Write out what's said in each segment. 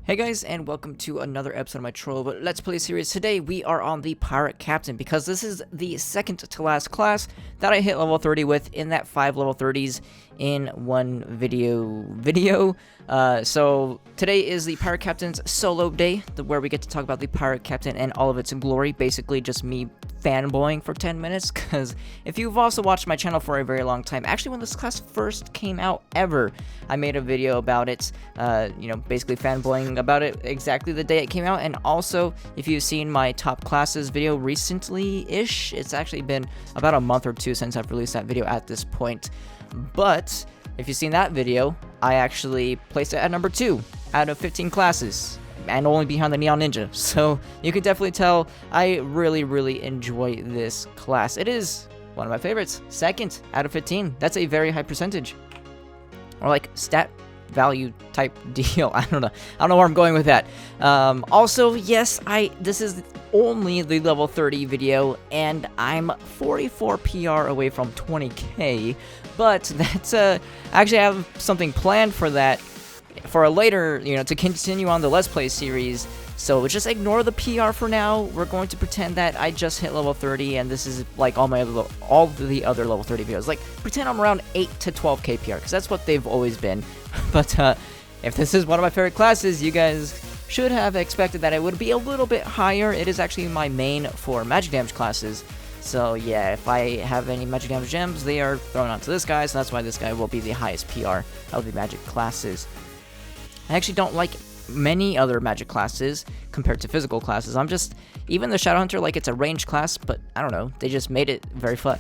Hey guys, and welcome to another episode of my Trove Let's Play series. Today we are on the Pirate Captain because this is the second to last class that I hit level 30 with in that 5 level 30s in one video. So today is the Pirate Captain's solo day, where we get to talk about the Pirate Captain and all of its glory. Basically just me fanboying for 10 minutes, because if you've also watched my channel for a very long time, actually when this class first came out ever, I made a video about it, basically fanboying about it exactly the day it came out. And also, if you've seen my top classes video recently-ish, it's actually been about a month or two since I've released that video at this point. But if you've seen that video, I actually placed it at number 2 out of 15 classes, and only behind the Neon Ninja. So you can definitely tell I really enjoy this class. It is one of my favorites. 2nd out of 15. That's a very high percentage. Or like stat value type deal. I don't know where I'm going with that. Also, yes, this is only the level 30 video, and I'm 44 PR away from 20k. But that's actually I have something planned for that for a later, to continue on the Let's Play series. So just ignore the PR for now. We're going to pretend that I just hit level 30, and this is like all the other level 30 videos. Like, pretend I'm around 8 to 12k PR, because that's what they've always been. But if this is one of my favorite classes, you guys should have expected that it would be a little bit higher. It is actually my main for magic damage classes. So yeah, if I have any magic damage gems, they are thrown onto this guy, so that's why this guy will be the highest PR of the magic classes. I actually don't like many other magic classes compared to physical classes. Even the Shadow Hunter, like, it's a ranged class, but I don't know, they just made it very fun.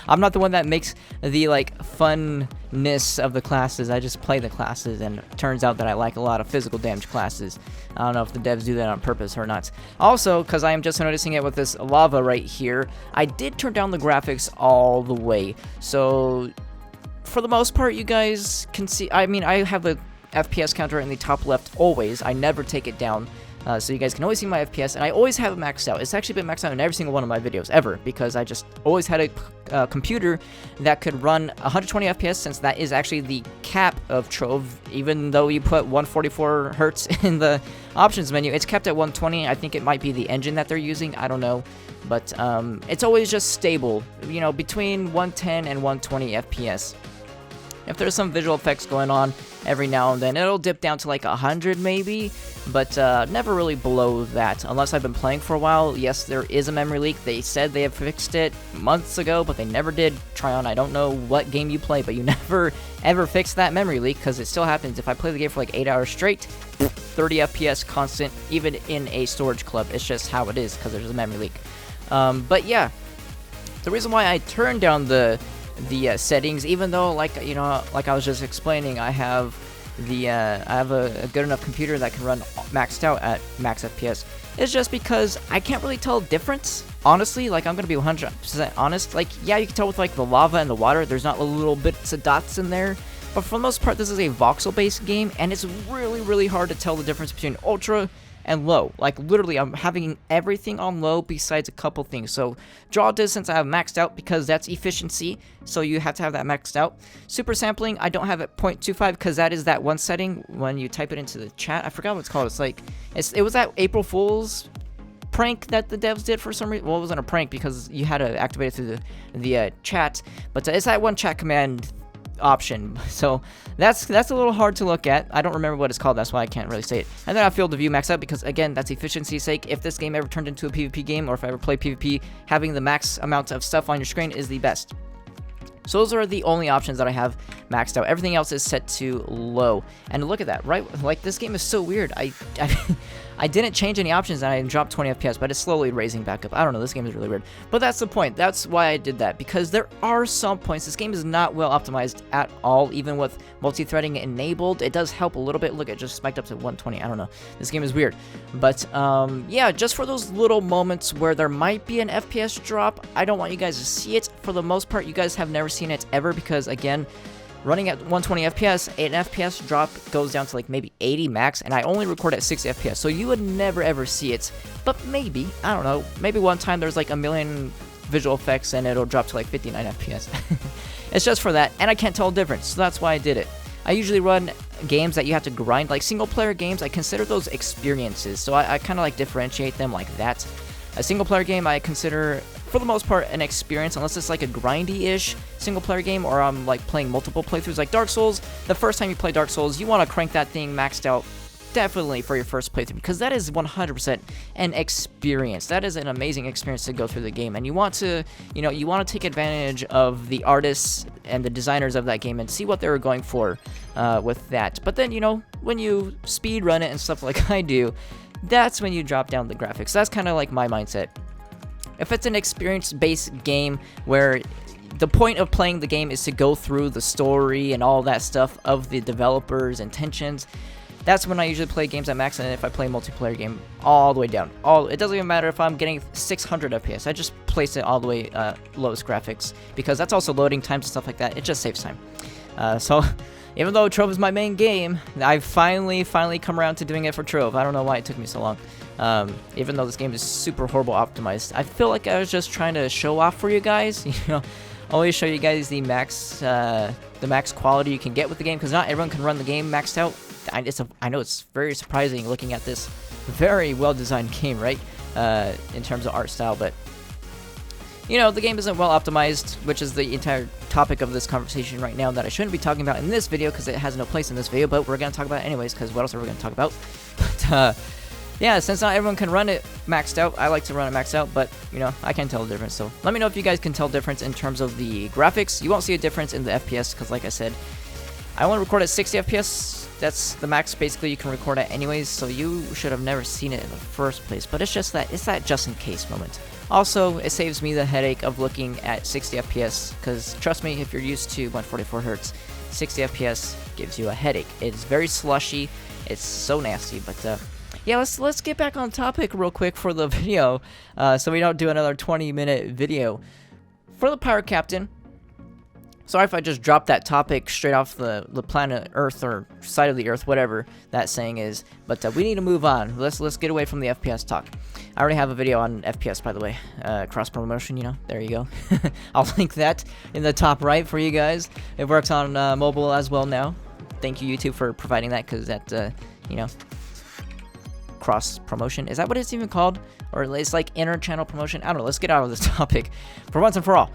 I'm not the one that makes the, funness of the classes. I just play the classes, and it turns out that I like a lot of physical damage classes. I don't know if the devs do that on purpose or not. Also, because I am just noticing it with this lava right here, I did turn down the graphics all the way. So, for the most part, you guys can see, I have a FPS counter in the top left always. I never take it down, so you guys can always see my FPS, and I always have it maxed out. It's actually been maxed out in every single one of my videos ever, because I just always had a computer that could run 120 FPS, since that is actually the cap of Trove. Even though you put 144 hertz in the options menu, it's kept at 120. I think it might be the engine that they're using, I don't know, but it's always just stable, between 110 and 120 FPS. If there's some visual effects going on every now and then, it'll dip down to like 100 maybe, but never really below that, unless I've been playing for a while. Yes, there is a memory leak. They said they have fixed it months ago, but they never did. Tryon, I don't know what game you play, but you never ever fix that memory leak, because it still happens. If I play the game for like 8 hours straight, 30 FPS constant, even in a storage club. It's just how it is, because there's a memory leak. But yeah, the reason why I turned down the settings, even though, like I was just explaining, I have a good enough computer that can run maxed out at max FPS, is just because I can't really tell a difference, honestly. Like, I'm gonna be 100% honest. Like, yeah, you can tell with like the lava and the water, there's not little bits of dots in there, but for the most part, this is a voxel based game, and it's really hard to tell the difference between ultra and low. Like, literally, I'm having everything on low besides a couple things. So draw distance I have maxed out, because that's efficiency, so you have to have that maxed out. Super sampling, I don't have it 0.25, because that is that one setting when you type it into the chat. I forgot what it's called. It was that April Fool's prank that the devs did for some reason. Well, it wasn't a prank, because you had to activate it through the chat, but it's that one chat command option. So that's a little hard to look at. I don't remember what it's called, that's why I can't really say it. And then I field of view max out, because again, that's efficiency's sake. If this game ever turned into a PvP game, or if I ever play PvP, having the max amount of stuff on your screen is the best. So those are the only options that I have maxed out. Everything else is set to low. And look at that, right? Like, this game is so weird. I didn't change any options, and I dropped 20 FPS, but it's slowly raising back up. I don't know, this game is really weird. But that's the point. That's why I did that, because there are some points. This game is not well optimized at all, even with multi-threading enabled. It does help a little bit. Look, it just spiked up to 120. I don't know. This game is weird. But, yeah, just for those little moments where there might be an FPS drop, I don't want you guys to see it. For the most part, you guys have never seen it ever, because, again, running at 120 FPS, an FPS drop goes down to like maybe 80 max, and I only record at 60 FPS, so you would never ever see it. But maybe, I don't know, maybe one time there's like a million visual effects and it'll drop to like 59 FPS. It's just for that, and I can't tell the difference, so that's why I did it. I usually run games that you have to grind, like single player games, I consider those experiences. So I kind of like differentiate them like that. A single player game I consider, for the most part, an experience, unless it's like a grindy-ish single player game, or I'm like playing multiple playthroughs. Like Dark Souls, the first time you play Dark Souls, you want to crank that thing maxed out definitely for your first playthrough, because that is 100% an experience. That is an amazing experience to go through the game, and you want to, you want to take advantage of the artists and the designers of that game and see what they were going for with that. But then, when you speed run it and stuff like I do, that's when you drop down the graphics. That's kind of like my mindset. If it's an experience-based game where the point of playing the game is to go through the story and all that stuff of the developer's intentions, that's when I usually play games at max. And if I play a multiplayer game, all the way down. It doesn't even matter if I'm getting 600 FPS. I just place it all the way lowest graphics, because that's also loading times and stuff like that. It just saves time. So even though Trove is my main game, I've finally come around to doing it for Trove. I don't know why it took me so long. Even though this game is super horrible optimized, I feel like I was just trying to show off for you guys. Always show you guys the max quality you can get with the game, because not everyone can run the game maxed out. I know it's very surprising looking at this very well designed game, right? In terms of art style, but the game isn't well optimized, which is the entire topic of this conversation right now that I shouldn't be talking about in this video, because it has no place in this video, but we're going to talk about it anyways, because what else are we going to talk about? But, yeah, since not everyone can run it maxed out, I like to run it maxed out, but, I can tell the difference. So let me know if you guys can tell the difference in terms of the graphics. You won't see a difference in the FPS, because like I said, I only record at 60 FPS. That's the max basically you can record at anyways, so you should have never seen it in the first place. But it's that just in case moment. Also, it saves me the headache of looking at 60 FPS, because trust me, if you're used to 144 Hz, 60 FPS gives you a headache. It's very slushy, it's so nasty, but yeah, let's get back on topic real quick for the video, so we don't do another 20-minute video. For the Pirate Captain, sorry if I just dropped that topic straight off the planet Earth, or side of the Earth, whatever that saying is, but we need to move on. Let's get away from the FPS talk. I already have a video on FPS, by the way, cross promotion, there you go. I'll link that in the top right for you guys. It works on mobile as well now. Thank you, YouTube, for providing that, because that, cross promotion, is that what it's even called? Or it's like inter-channel promotion? I don't know. Let's get out of this topic for once and for all.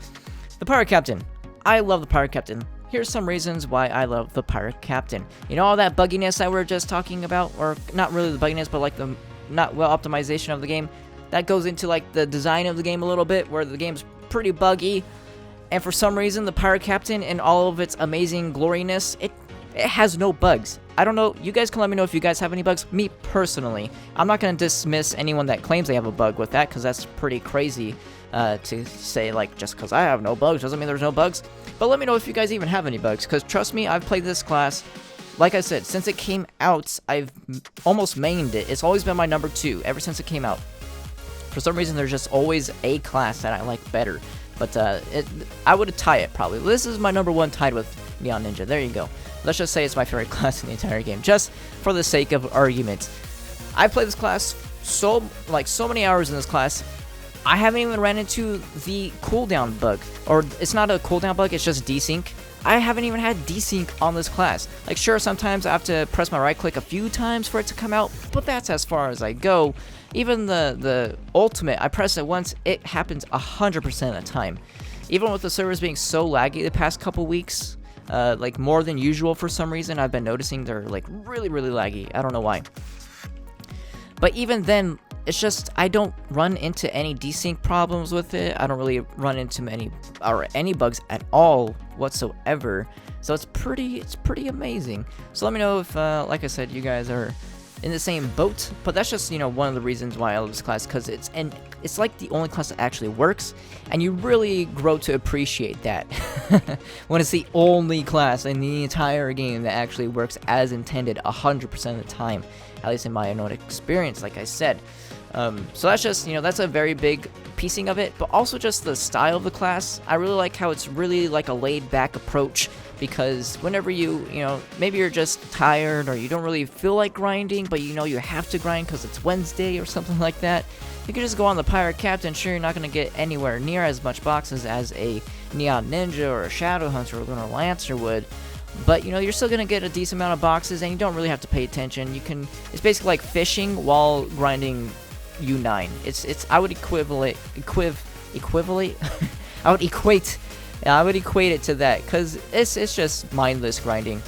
The Pirate Captain. I love the Pirate Captain. Here's some reasons why I love the Pirate Captain. All that bugginess that we were just talking about, or not really the bugginess, but like the not well optimization of the game, that goes into like the design of the game a little bit, where the game's pretty buggy, and for some reason the Pirate Captain, in all of its amazing gloriness, it has no bugs. I don't know, you guys can let me know if you guys have any bugs. Me personally, I'm not going to dismiss anyone that claims they have a bug with that, because that's pretty crazy to say, like, just because I have no bugs doesn't mean there's no bugs. But let me know if you guys even have any bugs, because trust me, I've played this class, like I said, since it came out. I've almost mained it. It's always been my number 2 ever since it came out. For some reason, there's just always a class that I like better. But I would tie it, probably. This is my number 1, tied with Neon Ninja. There you go. Let's just say it's my favorite class in the entire game, just for the sake of argument. I've played this class so many hours in this class. I haven't even ran into the cooldown bug. Or it's not a cooldown bug, it's just desync. I haven't even had desync on this class. Like, sure, sometimes I have to press my right click a few times for it to come out, but that's as far as I go. Even the ultimate, I press it once, it happens 100% of the time. Even with the servers being so laggy the past couple weeks, like more than usual for some reason, I've been noticing they're like really laggy. I don't know why. But even then, it's just I don't run into any desync problems with it. I don't really run into any bugs at all whatsoever. So it's pretty amazing. So let me know if, like I said, you guys are in the same boat. But that's just, one of the reasons why I love this class, because it's like the only class that actually works, and you really grow to appreciate that when it's the only class in the entire game that actually works as intended 100% of the time, at least in my own experience, like I said. So that's just, that's a very big piecing of it, but also just the style of the class. I really like how it's really like a laid-back approach, because whenever maybe you're just tired, or you don't really feel like grinding, but you have to grind because it's Wednesday or something like that, you can just go on the Pirate Captain. Sure, you're not going to get anywhere near as much boxes as a Neon Ninja or a Shadow Hunter or Lunar Lancer would, But, you know, you're still going to get a decent amount of boxes, and you don't really have to pay attention. It's basically like fishing while grinding U9. I would I would equate it to that, because it's just mindless grinding,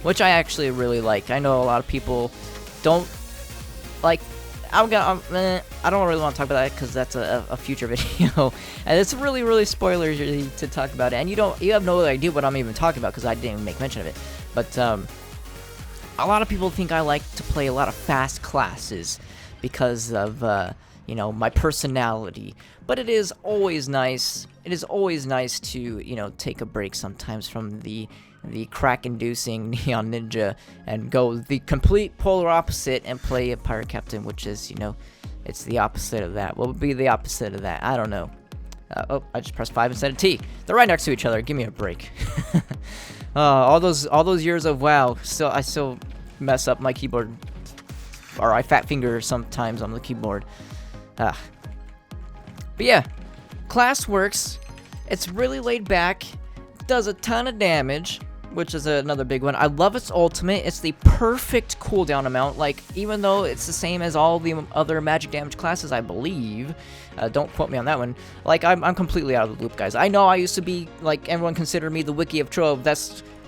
which I actually really like. I know a lot of people don't like. I don't really want to talk about that because that's a future video, and it's really spoilery to talk about it. And you have no idea what I'm even talking about because I didn't even make mention of it. But a lot of people think I like to play a lot of fast classes because of you know, my personality. But it is always nice. It is always nice to, you know, take a break sometimes from the crack-inducing Neon Ninja and go the complete polar opposite and play a Pirate Captain, which is, you know, it's the opposite of that. What would be the opposite of that? I don't know. Oh, I just pressed 5 instead of T. They're right next to each other. Give me a break. All those years of WoW. I still mess up my keyboard, or I fat finger sometimes on the keyboard. But yeah, class works. It's really laid back. Does a ton of damage, which is another big one. I love its ultimate. It's the perfect cooldown amount. Like, even though it's the same as all the other magic damage classes, I believe. Don't quote me on that one. Like, I'm completely out of the loop, guys. I know I used to be, like, everyone considered me the wiki of Trove.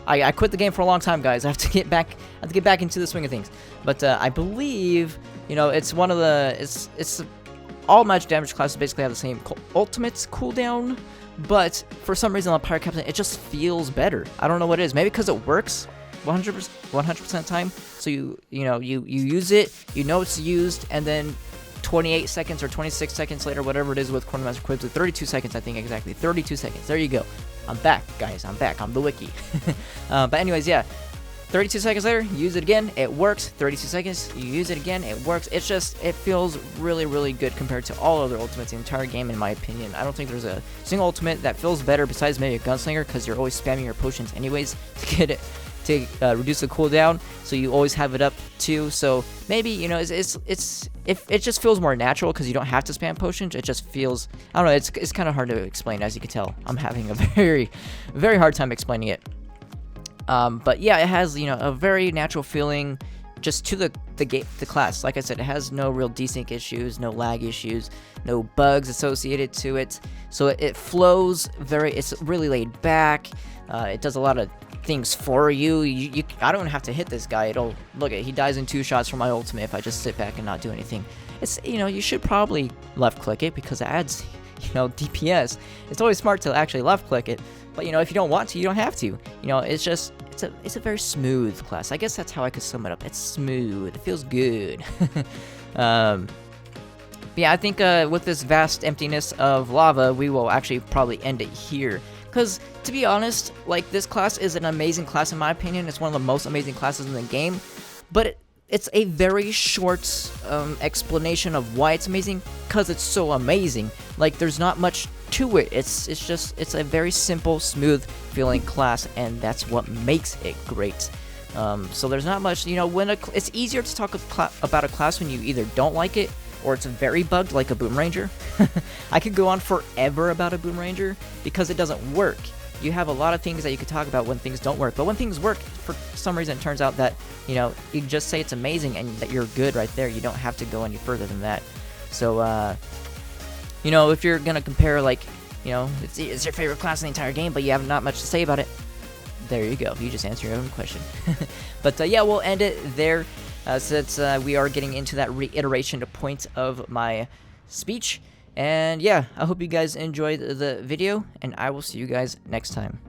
I quit the game for a long time, guys. I have to get back into the swing of things. But I believe, you know, it's one of the it's all magic damage classes basically have the same ultimates cooldown. But for some reason on Pirate Captain, it just feels better. I don't know what it is. Maybe because it works 100% of the time. So you use it, you know it's used, and then 28 seconds or 26 seconds later, whatever it is with Quartermaster Quibs, 32 seconds, I think exactly. 32 seconds. There you go. I'm back, guys. I'm back. I'm the wiki. But anyways, yeah. 32 seconds later, you use it again, it works. 32 seconds, you use it again, it works. It feels really good compared to all other ultimates in the entire game, in my opinion. I don't think there's a single ultimate that feels better besides maybe a Gunslinger, because you're always spamming your potions anyways to get it, to reduce the cooldown, so you always have it up too. So maybe, you know, it just feels more natural because you don't have to spam potions. It just feels, I don't know, it's kind of hard to explain. As you can tell, I'm having a very hard time explaining it. But yeah, it has, you know, a very natural feeling just to the class. Like I said, it has no real desync issues, no lag issues, no bugs associated to it. So it flows it's really laid back. It does a lot of things for you. I don't have to hit this guy. He dies in 2 shots from my ultimate if I just sit back and not do anything. It's, you know, you should probably left click it because it adds, you know, DPS. It's always smart to actually left click it. But, you know, if you don't want to, you don't have to. You know, it's a very smooth class. I guess that's how I could sum it up. It's smooth. It feels good. Yeah, I think with this vast emptiness of lava, we will actually probably end it here. Because, to be honest, like, this class is an amazing class in my opinion. It's one of the most amazing classes in the game. But it's a very short explanation of why it's amazing, because it's so amazing. Like, there's not much to it. It's a very simple, smooth feeling class, and that's what makes it great. So there's not much, you know, it's easier to talk about a class when you either don't like it or it's very bugged, like a Boom Ranger. I could go on forever about a Boom Ranger because it doesn't work. You have a lot of things that you could talk about when things don't work, but when things work, for some reason, it turns out that, you know, you just say it's amazing and that you're good right there. You don't have to go any further than that. So, you know, if you're gonna compare, like, you know, it's your favorite class in the entire game, but you have not much to say about it, there you go. You just answer your own question. But, yeah, we'll end it there, since we are getting into that reiteration point of my speech. And yeah, I hope you guys enjoyed the video, and I will see you guys next time.